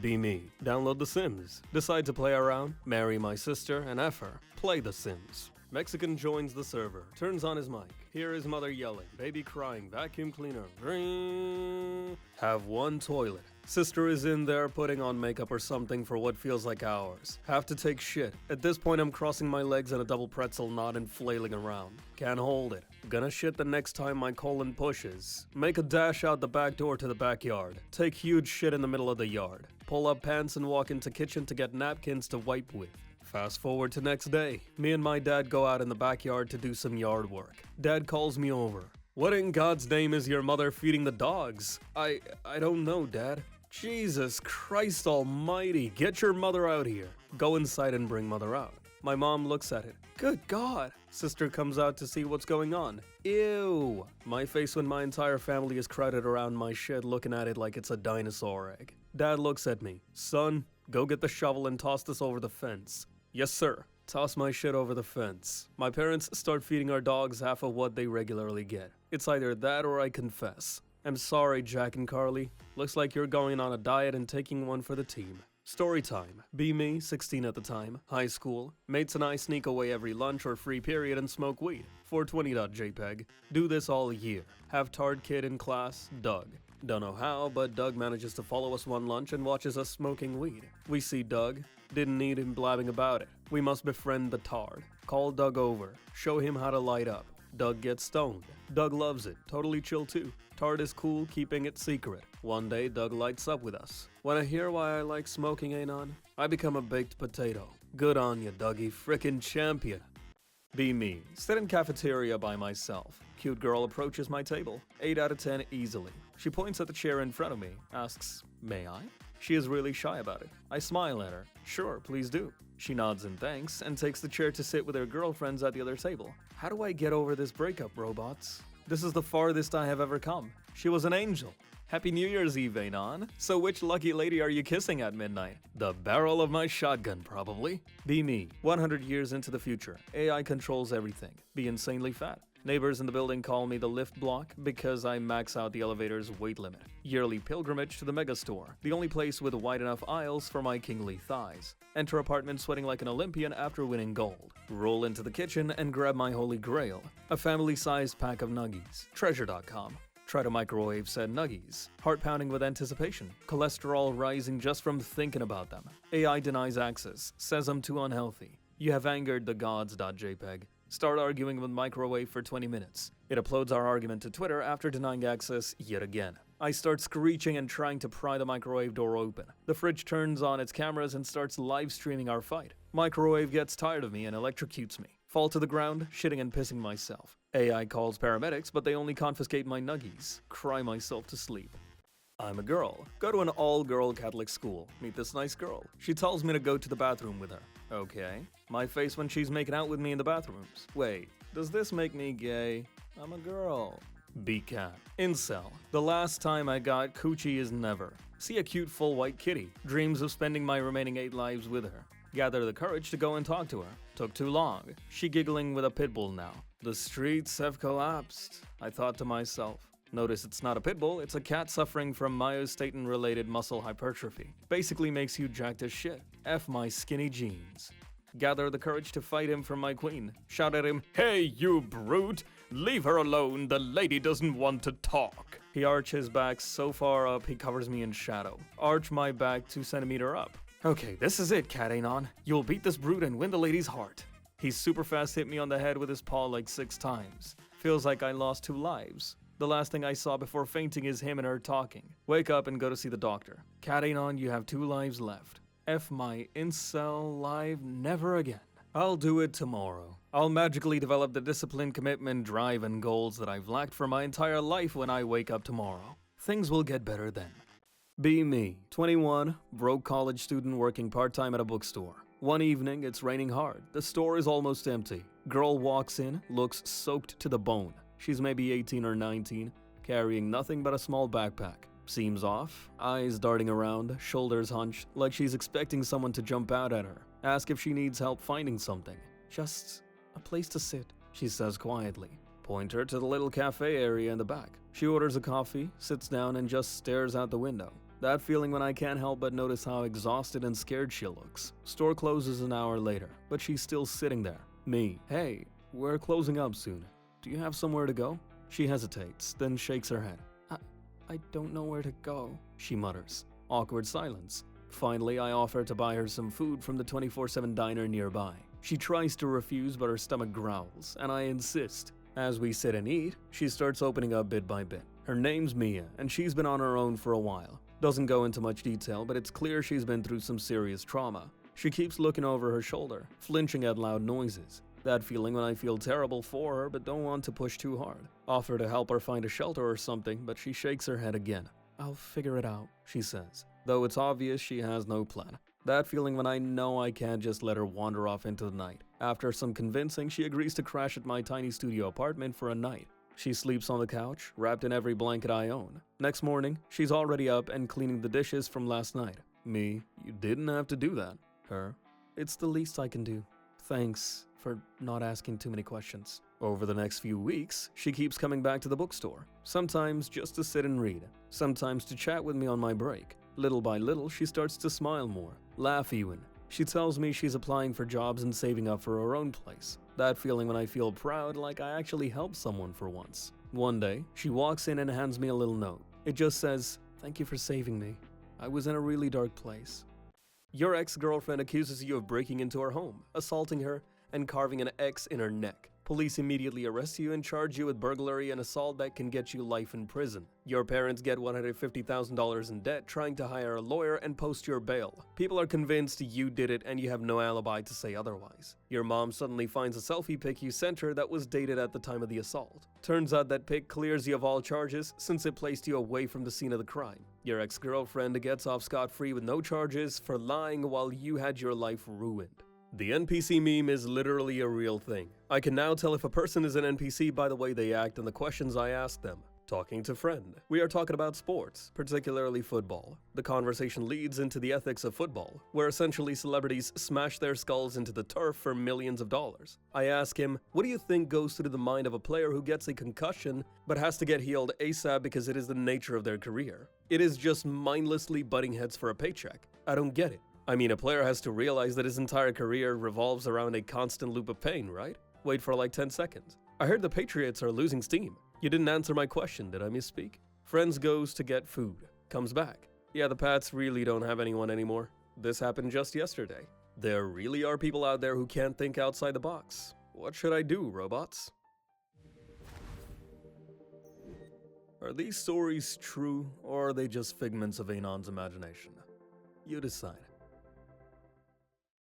Be me. Download The Sims. Decide to play around, marry my sister, and F her. Play The Sims. Mexican joins the server, turns on his mic. Hear his mother yelling, baby crying, vacuum cleaner, ring. Have one toilet. Sister is in there putting on makeup or something for what feels like hours. Have to take shit. At this point I'm crossing my legs in a double pretzel knot and flailing around. Can't hold it. Gonna shit the next time my colon pushes. Make a dash out the back door to the backyard. Take huge shit in the middle of the yard. Pull up pants and walk into kitchen to get napkins to wipe with. Fast forward to next day. Me and my dad go out in the backyard to do some yard work. Dad calls me over. What in God's name is your mother feeding the dogs? I don't know, Dad. Jesus Christ almighty, get your mother out here. Go inside and bring mother out. My mom looks at it. Good God. Sister comes out to see what's going on. Ew. My face when my entire family is crowded around my shit looking at it like it's a dinosaur egg. Dad looks at me. Son, go get the shovel and toss this over the fence. Yes, sir. Toss my shit over the fence. My parents start feeding our dogs half of what they regularly get. It's either that or I confess. I'm sorry, Jack and Carly. Looks like you're going on a diet and taking one for the team. Story time. Be me, 16 at the time, high school. Mates and I sneak away every lunch or free period and smoke weed. 420.jpg. Do this all year. Have tard kid in class, Doug. Don't know how, but Doug manages to follow us one lunch and watches us smoking weed. We see Doug. Didn't need him blabbing about it. We must befriend the tard. Call Doug over. Show him how to light up. Doug gets stoned. Doug loves it. Totally chill too. Tard is cool, keeping it secret. One day, Doug lights up with us. Wanna hear why I like smoking, Anon? I become a baked potato. Good on ya, Dougie. Frickin' champion. Be me. Sit in cafeteria by myself. Cute girl approaches my table. 8 out of 10 easily. She points at the chair in front of me, asks, may I? She is really shy about it. I smile at her. Sure, please do. She nods in thanks and takes the chair to sit with her girlfriends at the other table. How do I get over this breakup, robots? This is the farthest I have ever come. She was an angel. Happy New Year's Eve, Anon. So which lucky lady are you kissing at midnight? The barrel of my shotgun, probably. Be me. 100 years into the future. AI controls everything. Be insanely fat. Neighbors in the building call me the lift block because I max out the elevator's weight limit. Yearly pilgrimage to the megastore, the only place with wide enough aisles for my kingly thighs. Enter apartment sweating like an Olympian after winning gold. Roll into the kitchen and grab my holy grail, a family-sized pack of nuggies. Treasure.com. Try to microwave said nuggies. Heart pounding with anticipation. Cholesterol rising just from thinking about them. AI denies access. Says I'm too unhealthy. You have angered the gods.jpg. Start arguing with microwave for 20 minutes. It uploads our argument to Twitter after denying access yet again. I start screeching and trying to pry the microwave door open. The fridge turns on its cameras and starts live streaming our fight. Microwave gets tired of me and electrocutes me. Fall to the ground, shitting and pissing myself. AI calls paramedics, but they only confiscate my nuggies. Cry myself to sleep. I'm a girl. Go to an all-girl Catholic school. Meet this nice girl. She tells me to go to the bathroom with her. Okay. My face when she's making out with me in the bathrooms. Wait, does this make me gay? I'm a girl. B-cat. Incel. The last time I got coochie is never. See a cute full white kitty. Dreams of spending my remaining 8 lives with her. Gather the courage to go and talk to her. Took too long. She giggling with a pit bull now. The streets have collapsed. I thought to myself. Notice it's not a pit bull, it's a cat suffering from myostatin-related muscle hypertrophy. Basically makes you jacked as shit. F my skinny jeans. Gather the courage to fight him for my queen. Shout at him, hey you brute! Leave her alone, the lady doesn't want to talk. He arches back so far up he covers me in shadow. Arch my back 2 centimeters up. Okay, this is it, Cat Anon. You'll beat this brute and win the lady's heart. He super fast hit me on the head with his paw like 6 times. Feels like I lost 2 lives. The last thing I saw before fainting is him and her talking. Wake up and go to see the doctor. Cat Anon, you have 2 lives left. F my incel live never again. I'll do it tomorrow. I'll magically develop the discipline, commitment, drive, and goals that I've lacked for my entire life when I wake up tomorrow. Things will get better then. Be me. 21, broke college student working part-time at a bookstore. One evening, it's raining hard. The store is almost empty. Girl walks in, looks soaked to the bone. She's maybe 18 or 19, carrying nothing but a small backpack. Seems off, eyes darting around, shoulders hunched, like she's expecting someone to jump out at her. Ask if she needs help finding something. Just a place to sit, she says quietly. Point her to the little cafe area in the back. She orders a coffee, sits down and just stares out the window. That feeling when I can't help but notice how exhausted and scared she looks. Store closes an hour later, but she's still sitting there. Me, hey, we're closing up soon. Do you have somewhere to go? She hesitates, then shakes her head. I don't know where to go, she mutters. Awkward silence. Finally, I offer to buy her some food from the 24/7 diner nearby. She tries to refuse, but her stomach growls, and I insist. As we sit and eat, she starts opening up bit by bit. Her name's Mia, and she's been on her own for a while. Doesn't go into much detail, but it's clear she's been through some serious trauma. She keeps looking over her shoulder, flinching at loud noises. That feeling when I feel terrible for her but don't want to push too hard. Offer to help her find a shelter or something, but she shakes her head again. I'll figure it out, she says, though it's obvious she has no plan. That feeling when I know I can't just let her wander off into the night. After some convincing, she agrees to crash at my tiny studio apartment for a night. She sleeps on the couch, wrapped in every blanket I own. Next morning, she's already up and cleaning the dishes from last night. Me, you didn't have to do that. Her, it's the least I can do. Thanks for not asking too many questions. Over the next few weeks, she keeps coming back to the bookstore. Sometimes just to sit and read. Sometimes to chat with me on my break. Little by little, she starts to smile more, laugh even. She tells me she's applying for jobs and saving up for her own place. That feeling when I feel proud, like I actually helped someone for once. One day, she walks in and hands me a little note. It just says, "Thank you for saving me. I was in a really dark place." Your ex-girlfriend accuses you of breaking into her home, assaulting her, and carving an X in her neck. Police immediately arrest you and charge you with burglary and assault that can get you life in prison. Your parents get $150,000 in debt trying to hire a lawyer and post your bail. People are convinced you did it and you have no alibi to say otherwise. Your mom suddenly finds a selfie pic you sent her that was dated at the time of the assault. Turns out that pic clears you of all charges since it placed you away from the scene of the crime. Your ex-girlfriend gets off scot-free with no charges for lying while you had your life ruined. The NPC meme is literally a real thing. I can now tell if a person is an NPC by the way they act and the questions I ask them. Talking to friend. We are talking about sports, particularly football. The conversation leads into the ethics of football, where essentially celebrities smash their skulls into the turf for millions of dollars. I ask him, what do you think goes through the mind of a player who gets a concussion but has to get healed ASAP because it is the nature of their career? It is just mindlessly butting heads for a paycheck. I don't get it. I mean, a player has to realize that his entire career revolves around a constant loop of pain, right? Wait for like 10 seconds. I heard the Patriots are losing steam. You didn't answer my question, did I misspeak? Friends goes to get food. Comes back. Yeah, the Pats really don't have anyone anymore. This happened just yesterday. There really are people out there who can't think outside the box. What should I do, robots? Are these stories true, or are they just figments of Anon's imagination? You decide.